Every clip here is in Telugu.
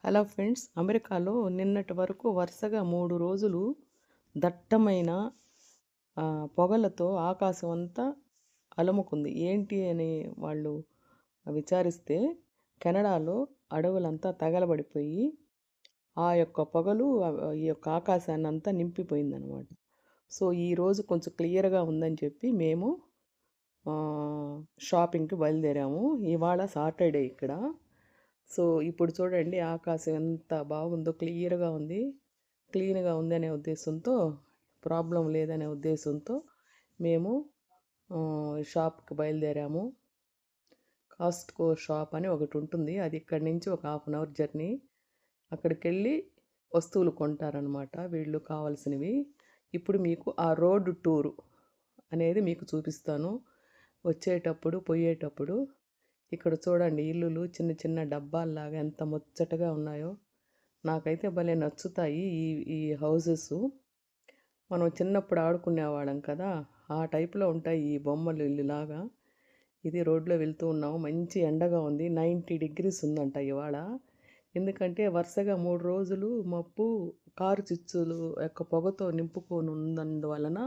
హలో ఫ్రెండ్స్, అమెరికాలో నిన్నటి వరకు వరుసగా 3 రోజులు దట్టమైన పొగలతో ఆకాశం అంతా అలుముకుంది. ఏంటి అని వాళ్ళు విచారిస్తే కెనడాలో అడవులంతా తగలబడిపోయి ఆ యొక్క పొగలు ఈ యొక్క ఆకాశాన్నంతా నింపిపోయిందనమాట. సో, ఈరోజు కొంచెం క్లియర్‌గా ఉందని చెప్పి మేము షాపింగ్‌కి బయలుదేరాము. ఇవాళ సాటర్డే ఇక్కడ. సో, ఇప్పుడు చూడండి ఆకాశం ఎంత బాగుందో, క్లియర్‌గా ఉంది. క్లీన్‌గా ఉందనే ఉద్దేశంతో, ప్రాబ్లమ్ లేదనే ఉద్దేశంతో మేము షాప్‌కి బయలుదేరాము. కాస్ట్‌కో షాప్ అని ఒకటుంటుంది. అది ఇక్కడి నుంచి ఒక హాఫ్ అన్ అవర్ జర్నీ. అక్కడికెళ్ళి వస్తువులు కొంటారనమాట వీళ్ళు కావాల్సినవి. ఇప్పుడు మీకు ఆ రోడ్ టూరు అనేది మీకు చూపిస్తాను. వచ్చేటప్పుడు, పోయేటప్పుడు. ఇక్కడ చూడండి ఇల్లులు చిన్న చిన్న డబ్బాల్లాగా ఎంత ముచ్చటగా ఉన్నాయో. నాకైతే భలే నచ్చుతాయి ఈ హౌసెస్. మనం చిన్నప్పుడు ఆడుకునేవాళ్ళం కదా! ఆ టైప్‌లో ఉంటాయి ఈ బొమ్మలు ఇల్లులాగా. ఇది రోడ్లో వెళ్తూ ఉన్నాము. మంచి ఎండగా ఉంది. 90 డిగ్రీస్ ఉందంట ఇవాళ. ఎందుకంటే వరుసగా 3 రోజులు మబ్బు, కారు చిచ్చులు యొక్క పొగతో నింపుకొని ఉన్నందువలన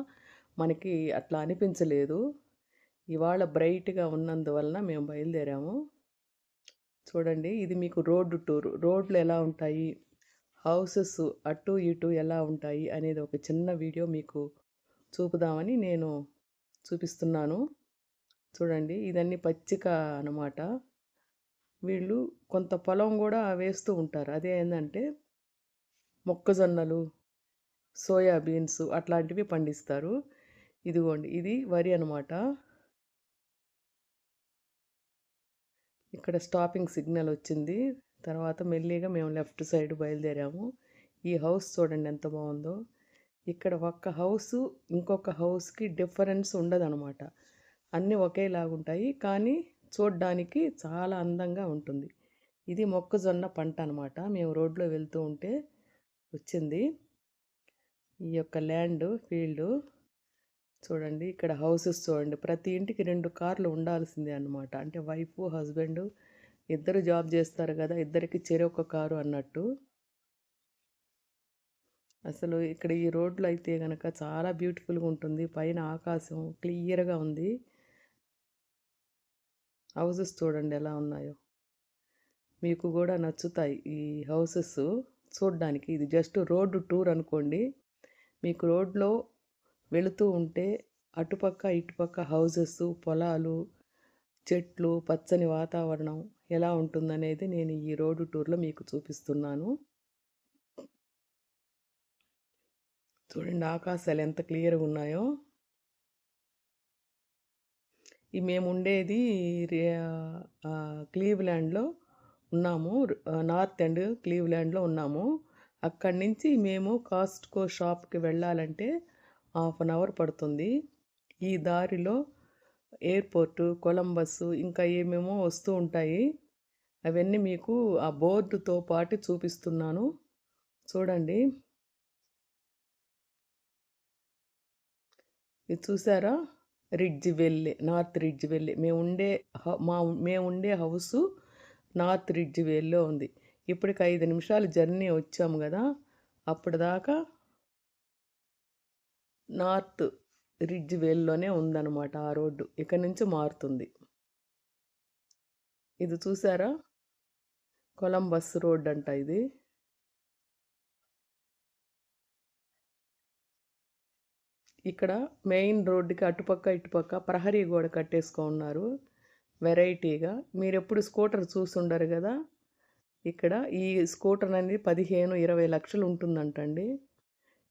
మనకి అట్లా అనిపించలేదు. ఇవాళ బ్రైట్‌గా ఉన్నందువలన మేము బయలుదేరాము. చూడండి ఇది మీకు రోడ్ టూర్. రోడ్లు ఎలా ఉంటాయి, హౌసెస్ అటు ఇటు ఎలా ఉంటాయి అనేది ఒక చిన్న వీడియో మీకు చూపుదామని నేను చూపిస్తున్నాను. చూడండి ఇదన్నీ పచ్చిక అన్నమాట. వీళ్ళు కొంత పొలం కూడా వేస్తూ ఉంటారు. అదే ఏందంటే మొక్కజొన్నలు, సోయా బీన్స్ అట్లాంటివి పండిస్తారు. ఇదిగోండి ఇది వరి అన్నమాట. ఇక్కడ స్టాపింగ్ సిగ్నల్ వచ్చింది. తర్వాత మెల్లిగా మేము లెఫ్ట్ సైడ్ బయలుదేరాము. ఈ హౌస్ చూడండి ఎంత బాగుందో. ఇక్కడ ఒక్క హౌసు ఇంకొక హౌస్‌కి డిఫరెన్స్ ఉండదనమాట. అన్నీ ఒకేలాగుంటాయి. కానీ చూడ్డానికి చాలా అందంగా ఉంటుంది. ఇది మొక్కజొన్న పంట అనమాట. మేము రోడ్లో వెళ్తూ ఉంటే వచ్చింది. ఈ యొక్క ఫీల్డు చూడండి. ఇక్కడ హౌసెస్ చూడండి. ప్రతి ఇంటికి 2 కార్లు ఉండాల్సిందే అనమాట. అంటే వైఫు, హస్బెండు ఇద్దరు జాబ్ చేస్తారు కదా! ఇద్దరికి చెరొక కారు అన్నట్టు. అసలు ఇక్కడ ఈ రోడ్లో అయితే గనక చాలా బ్యూటిఫుల్‌గా ఉంటుంది. పైన ఆకాశం క్లియర్‌గా ఉంది. హౌసెస్ చూడండి ఎలా ఉన్నాయో. మీకు కూడా నచ్చుతాయి ఈ హౌసెస్ చూడ్డానికి. ఇది జస్ట్ రోడ్ టూర్ అనుకోండి. మీకు రోడ్లో వెళుతూ ఉంటే అటుపక్క, ఇటుపక్క హౌసెస్, పొలాలు, చెట్లు, పచ్చని వాతావరణం ఎలా ఉంటుందనేది నేను ఈ రోడ్ టూర్‌లో మీకు చూపిస్తున్నాను. చూడండి ఆకాశాలు ఎంత క్లియర్‌గా ఉన్నాయో. మేముండేది క్లీవ్‌లాండ్‌లో ఉన్నాము. నార్త్ ఎండ్ క్లీవ్‌లాండ్‌లో ఉన్నాము. అక్కడి నుంచి మేము కాస్ట్‌కో షాప్‌కి వెళ్ళాలంటే హాఫ్ అన్ అవర్ పడుతుంది. ఈ దారిలో ఎయిర్‌పోర్టు, కొలంబస్సు ఇంకా ఏమేమో వస్తూ ఉంటాయి. అవన్నీ మీకు ఆ బోర్డుతో పాటు చూపిస్తున్నాను. చూడండి. ఇది చూసారా? Ridge valley, north ridge valley. మేముండే హౌసు నార్త్ రిడ్జ్ వేలో ఉంది. ఇప్పటికి 5 నిమిషాలు జర్నీ వచ్చాము గదా! అప్పటిదాకా నార్త్ రిడ్జ్ వేలోనే ఉందన్నమాట ఆ రోడ్డు. ఇక నుంచి మారుతుంది. ఇది చూసారా? కొలంబస్ రోడ్ అంట ఇది. ఇక్కడ మెయిన్ రోడ్డుకి అటుపక్క, ఇటుపక్క ప్రహరీ గోడ కట్టేసుకొనున్నారు. వెరైటీగా. మీరెప్పుడు స్కూటర్ చూసుండరు గదా! ఇక్కడ ఈ స్కూటర్ అనేది 15, 20 లక్షలు ఉంటుందంటండి.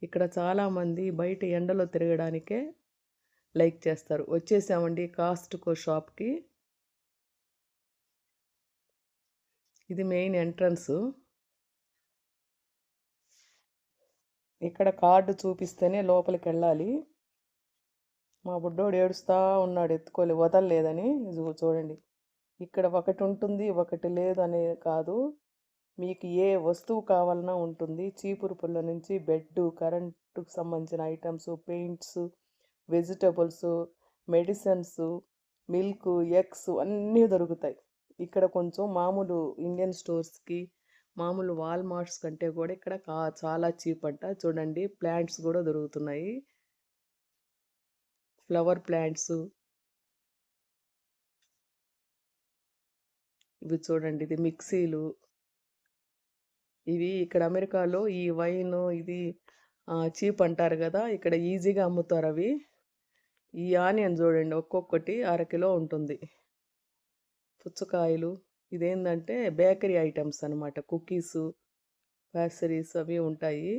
ఇక్కడ చాలామంది బయట ఎండలో తిరగడానికే లైక్ చేస్తారు. వచ్చేసామండి కాస్ట్‌కో షాప్‌కి. ఇది మెయిన్ ఎంట్రన్సు. ఇక్కడ కార్డ్ చూపిస్తేనే లోపలికెళ్ళాలి. మా బుడ్డోడు ఏడుస్తా ఉన్నాడు వదలలేదని. ఇదిగో చూడండి. ఇక్కడ ఒకటుంటుంది, ఒకటి లేదనే కాదు. మీకు ఏ వస్తువు కావాలన్నా ఉంటుంది. చీపురు పుల్ల నుంచి బెడ్డు, కరెంటుకు సంబంధించిన items, paints, vegetables, medicines, milk, eggs అన్నీ దొరుకుతాయి. ఇక్కడ కొంచెం మామూలు ఇండియన్ స్టోర్స్‌కి మామూలు వాల్మార్ట్స్ కంటే కూడా ఇక్కడ చాలా చీప్ అంట. చూడండి ప్లాంట్స్ కూడా దొరుకుతున్నాయి. Flower plants. ఇవి చూడండి, ఇది మిక్సీలు. ఇవి ఇక్కడ అమెరికాలో ఈ వైన్ ఇది చీప్ అంటారు కదా, ఇక్కడ ఈజీగా అమ్ముతారు అవి. ఈ ఆనియన్ చూడండి, ఒక్కొక్కటి అరకిలో ఉంటుంది. పుచ్చకాయలు. ఇదేంటంటే బేకరీ ఐటమ్స్ అనమాట, కుకీసు, పేస్ట్రీస్ అవి ఉంటాయి.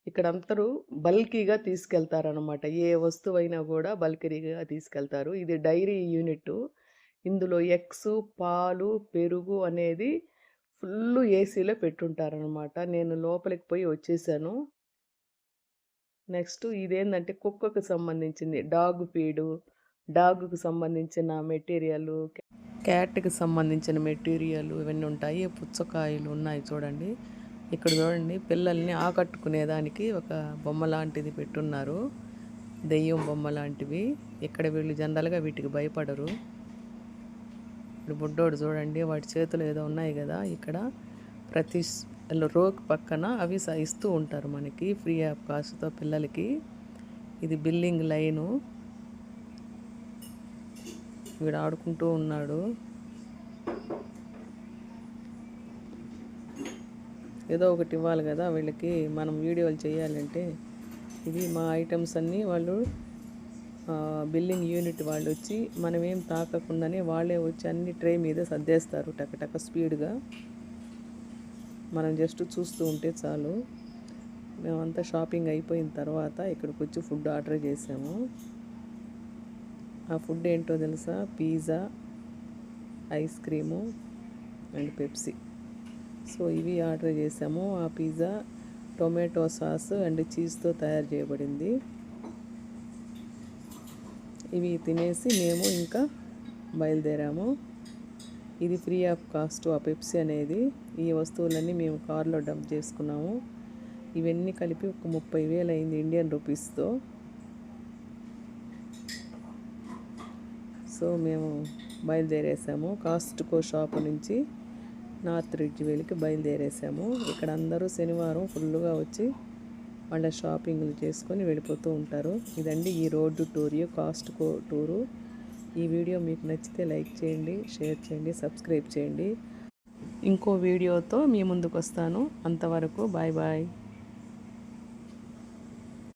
ఇక్కడ అందరూ బల్కీగా తీసుకెళ్తారనమాట. ఏ వస్తువైనా కూడా బల్కరీగా తీసుకెళ్తారు. ఇది డైరీ యూనిట్. ఇందులో ఎగ్స్, పాలు, పెరుగు అనేది ఫుల్ ఏసీలో పెట్టుంటారనమాట. నేను లోపలికి పోయి వచ్చేసాను. నెక్స్ట్ ఇదేంటంటే కుక్కకు సంబంధించింది, డాగ్ ఫీడు, డాగ్కు సంబంధించిన మెటీరియల్, క్యాట్కి సంబంధించిన మెటీరియల్ ఇవన్నీ ఉంటాయి. పుచ్చకాయలు ఉన్నాయి చూడండి. ఇక్కడ చూడండి, పిల్లల్ని ఆకట్టుకునేదానికి ఒక బొమ్మ లాంటిది పెట్టున్నారు, దెయ్యం బొమ్మ లాంటివి. ఇక్కడ వీళ్ళు జనరల్గా వీటికి భయపడరు. ఇప్పుడు బుడ్డోడు చూడండి, వాటి చేతులు ఏదో ఉన్నాయి కదా, ఇక్కడ ప్రతి రోగ్ పక్కన అవి ఇస్తూ ఉంటారు మనకి ఫ్రీ ఆఫ్ కాస్ట్తో పిల్లలకి. ఇది బిల్లింగ్ లైను. వీడు ఆడుకుంటూ ఉన్నాడు. ఏదో ఒకటి ఇవ్వాలి కదా వీళ్ళకి, మనం వీడియోలు చేయాలంటే. ఇది మా ఐటమ్స్ అన్నీ వాళ్ళు బిల్లింగ్ యూనిట్ వాళ్ళు వచ్చి మనమేం తాకకుండానే వాళ్ళే వచ్చి అన్ని ట్రే మీద సర్దేస్తారు టకటక స్పీడ్గా. మనం జస్ట్ చూస్తూ ఉంటే చాలు. మేమంతా షాపింగ్ అయిపోయిన తర్వాత ఇక్కడికి వచ్చి ఫుడ్ ఆర్డర్ చేసాము. ఆ ఫుడ్ ఏంటో తెలుసా? Pizza, ice cream and Pepsi. So ఇవి ఆర్డర్ చేసాము. ఆ పిజ్జా టొమాటో సాస్ అండ్ చీజ్తో తయారు చేయబడింది. ఇవి తినేసి మేము ఇంకా బయలుదేరాము. ఇది ఫ్రీ ఆఫ్ కాస్ట్ ఆ పెప్సీ అనేది. ఈ వస్తువులన్నీ మేము కార్లో డంప్ చేసుకున్నాము. ఇవన్నీ కలిపి ఒక 30,000 అయింది ఇండియన్ రూపీస్తో. సో మేము బయలుదేరేసాము. కాస్ట్కో షాప్ నుంచి నార్త్ రిడ్జ్ వేలికి బయలుదేరేసాము. ఇక్కడ అందరూ శనివారం ఫుల్గా వచ్చి వాళ్ళ షాపింగ్లు చేసుకొని వెళ్ళిపోతూ ఉంటారు. ఇదండి ఈ రోడ్డు టూర్, కాస్ట్కో టూరు. ఈ వీడియో మీకు నచ్చితే లైక్ చేయండి, షేర్ చేయండి, సబ్స్క్రైబ్ చేయండి. ఇంకో వీడియోతో మీ ముందుకు వస్తాను. అంతవరకు బాయ్ బాయ్.